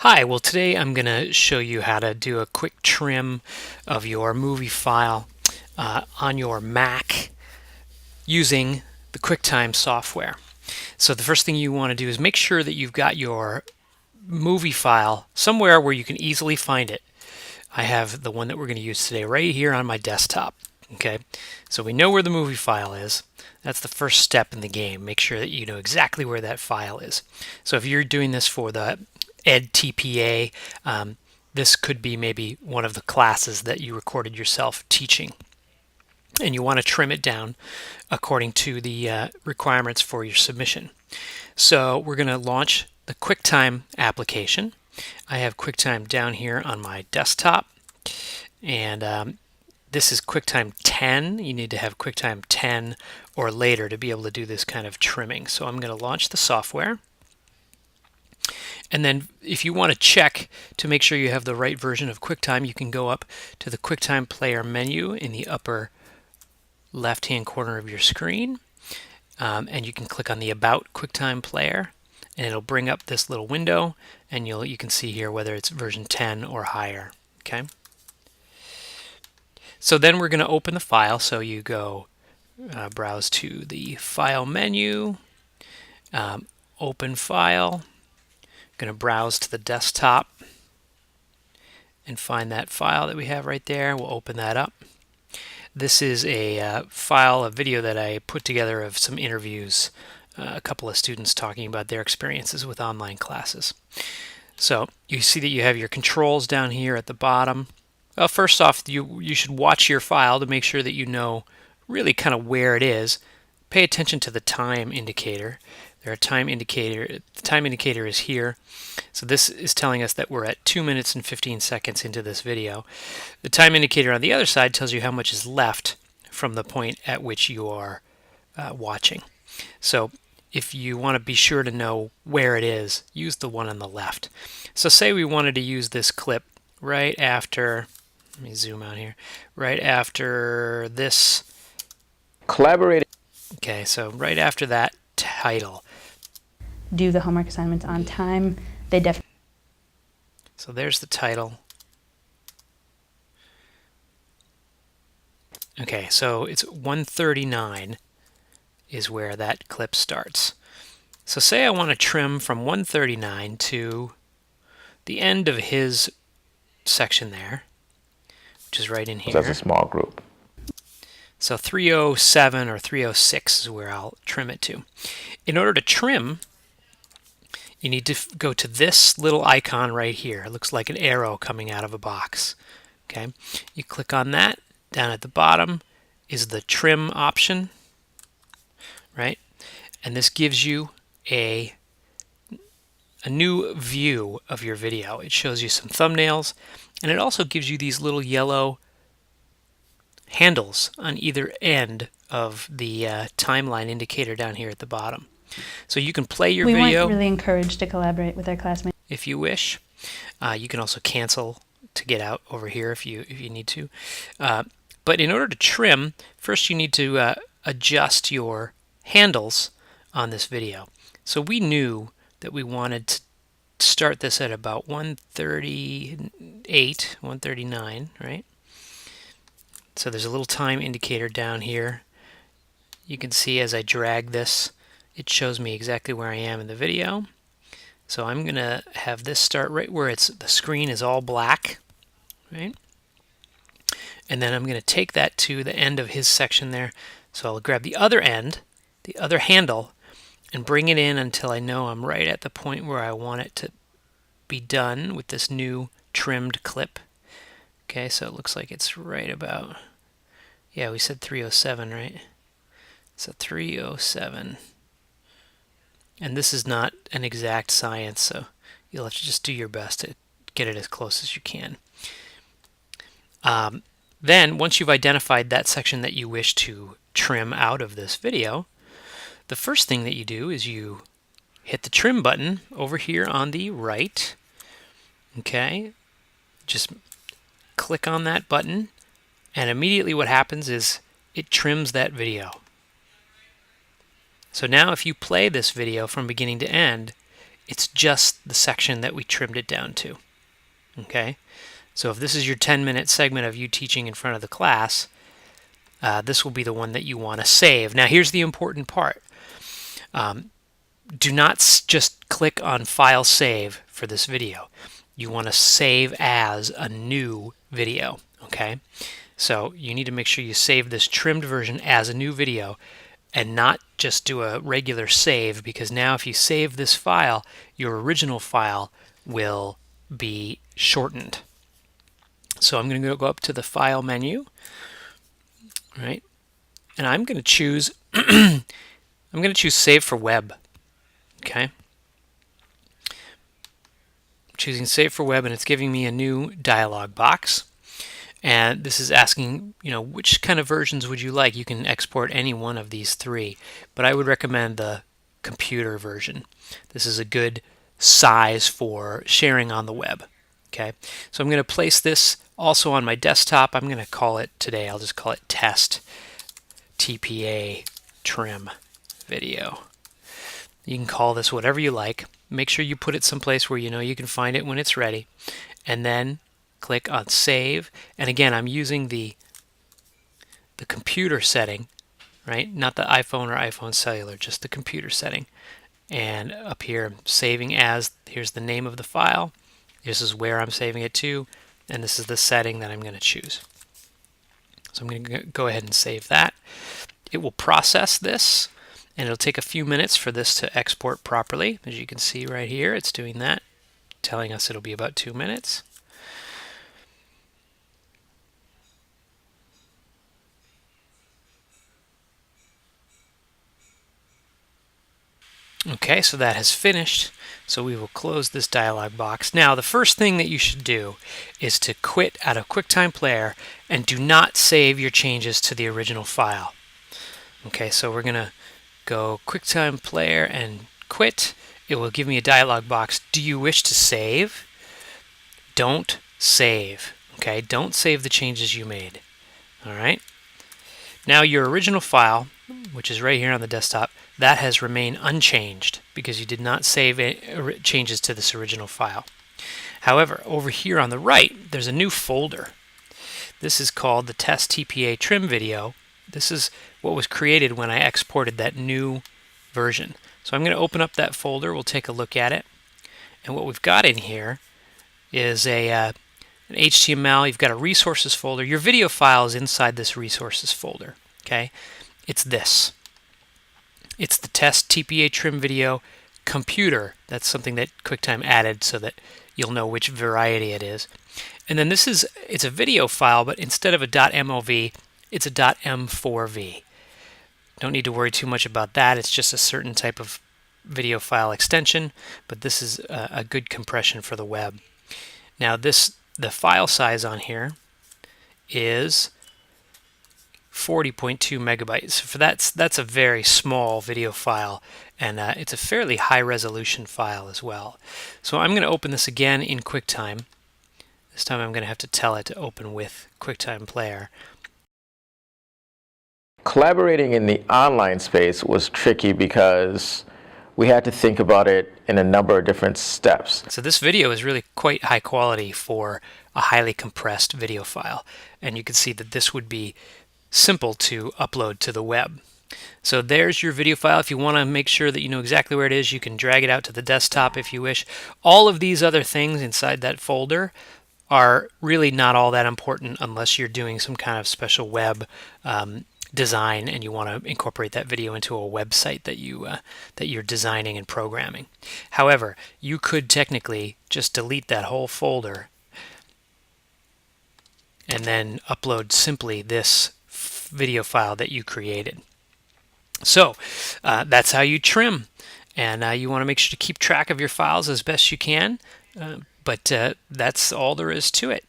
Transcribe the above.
Hi, well today I'm going to show you how to do a quick trim of your movie file on your Mac using the QuickTime software. So the first thing you want to do is make sure that you've got your movie file somewhere where you can easily find it. I have the one that we're going to use today right here on my desktop. Okay, so we know where the movie file is. That's the first step in the game. Make sure that you know exactly where that file is. So if you're doing this for the EdTPA, this could be maybe one of the classes that you recorded yourself teaching. And you want to trim it down according to the requirements for your submission. So we're going to launch the QuickTime application. I have QuickTime down here on my desktop, and this is QuickTime 10. You need to have QuickTime 10 or later to be able to do this kind of trimming. So I'm going to launch the software. And then if you want to check to make sure you have the right version of QuickTime, you can go up to the QuickTime Player menu in the upper left-hand corner of your screen. And you can click on the About QuickTime Player, and it'll bring up this little window, and you can see here whether it's version 10 or higher. Okay. So then we're going to open the file. So you go browse to the File menu, Open File. Going to browse to the desktop and find that file that we have right there. We'll open that up. This is a file, a video that I put together of some interviews, a couple of students talking about their experiences with online classes. So you see that you have your controls down here at the bottom. Well, first off, you should watch your file to make sure that you know really kind of where it is. Pay attention to the time indicator. The time indicator is here. So this is telling us that we're at 2 minutes and 15 seconds into this video. The time indicator on the other side tells you how much is left from the point at which you are watching. So if you want to be sure to know where it is, use the one on the left. So say we wanted to use this clip right after, let me zoom out here, right after this. Collaborating. Okay, so right after that title. Do the homework assignments on time. They definitely. So there's the title. Okay, so it's 1:39 is where that clip starts. So say I want to trim from 1:39 to the end of his section there, which is right in here. That's a small group. So 307 or 306 is where I'll trim it to. In order to trim, you need to go to this little icon right here. It looks like an arrow coming out of a box. Okay, you click on that. Down at the bottom is the trim option, right? And this gives you a new view of your video. It shows you some thumbnails, and it also gives you these little yellow handles on either end of the timeline indicator down here at the bottom. So you can play your video. We weren't really encouraged to collaborate with our classmates. If you wish. You can also cancel to get out over here if you need to. But in order to trim, first you need to adjust your handles on this video. So we knew that we wanted to start this at about 1:38, 1:39, right? So there's a little time indicator down here. You can see as I drag this, it shows me exactly where I am in the video. So I'm going to have this start right where the screen is all black, right? And then I'm going to take that to the end of his section there. So I'll grab the other end, the other handle, and bring it in until I know I'm right at the point where I want it to be done with this new trimmed clip. Okay, so it looks like it's right about, yeah, we said 307, right? So 307. And this is not an exact science, so you'll have to just do your best to get it as close as you can. Then, once you've identified that section that you wish to trim out of this video, the first thing that you do is you hit the trim button over here on the right. Okay, just click on that button, and immediately what happens is it trims that video. So now if you play this video from beginning to end, It's just the section that we trimmed it down to. Okay, so if this is your 10-minute segment of you teaching in front of the class, this will be the one that you want to save. Now here's the important part. Do not just click on File Save for this video. You want to save as a new video. Okay, so you need to make sure you save this trimmed version as a new video and not just do a regular save, because now if you save this file, your original file will be shortened. So I'm going to go up to the File menu, right? And I'm going to choose Save for Web. Okay. Choosing Save for Web, and it's giving me a new dialog box. And this is asking, which kind of versions would you like? You can export any one of these three, but I would recommend the computer version. This is a good size for sharing on the web. Okay, so I'm going to place this also on my desktop. I'm going to call it today, I'll just call it Test TPA Trim Video. You can call this whatever you like. Make sure you put it someplace where you can find it when it's ready, and then click on Save. And again, I'm using the computer setting, right? Not the iPhone or iPhone cellular, just the computer setting. And up here, I'm saving as, here's the name of the file. This is where I'm saving it to, and this is the setting that I'm going to choose. So I'm going to go ahead and save that. It will process this, and it'll take a few minutes for this to export properly. As you can see right here, it's doing that, telling us it'll be about 2 minutes. Okay, so that has finished. So we will close this dialog box. Now, the first thing that you should do is to quit out of QuickTime Player and do not save your changes to the original file. Okay, so we're going to go QuickTime Player and quit. It will give me a dialog box. Do you wish to save? Don't save. Okay, don't save the changes you made. All right. Now your original file, which is right here on the desktop, that has remained unchanged because you did not save any changes to this original file. However, over here on the right, there's a new folder. This is called the Test TPA Trim Video. This is what was created when I exported that new version. So I'm going to open up that folder. We'll take a look at it. And what we've got in here is an HTML. You've got a resources folder. Your video file is inside this resources folder. Okay, it's this. It's the Test TPA Trim Video Computer. That's something that QuickTime added so that you'll know which variety it is. And then it's a video file, but instead of a .mov, it's a .m4v. Don't need to worry too much about that. It's just a certain type of video file extension, but this is a good compression for the web. Now the file size on here is 40.2 megabytes. So that's a very small video file, and it's a fairly high resolution file as well. So I'm going to open this again in QuickTime. This time I'm going to have to tell it to open with QuickTime Player. Collaborating in the online space was tricky because we had to think about it in a number of different steps. So this video is really quite high quality for a highly compressed video file, and you can see that this would be simple to upload to the web. So there's your video file. If you want to make sure that you know exactly where it is, you can drag it out to the desktop if you wish. All of these other things inside that folder are really not all that important unless you're doing some kind of special web design and you want to incorporate that video into a website that you're designing and programming. However, you could technically just delete that whole folder and then upload simply this video file that you created. So that's how you trim, and you want to make sure to keep track of your files as best you can, but that's all there is to it.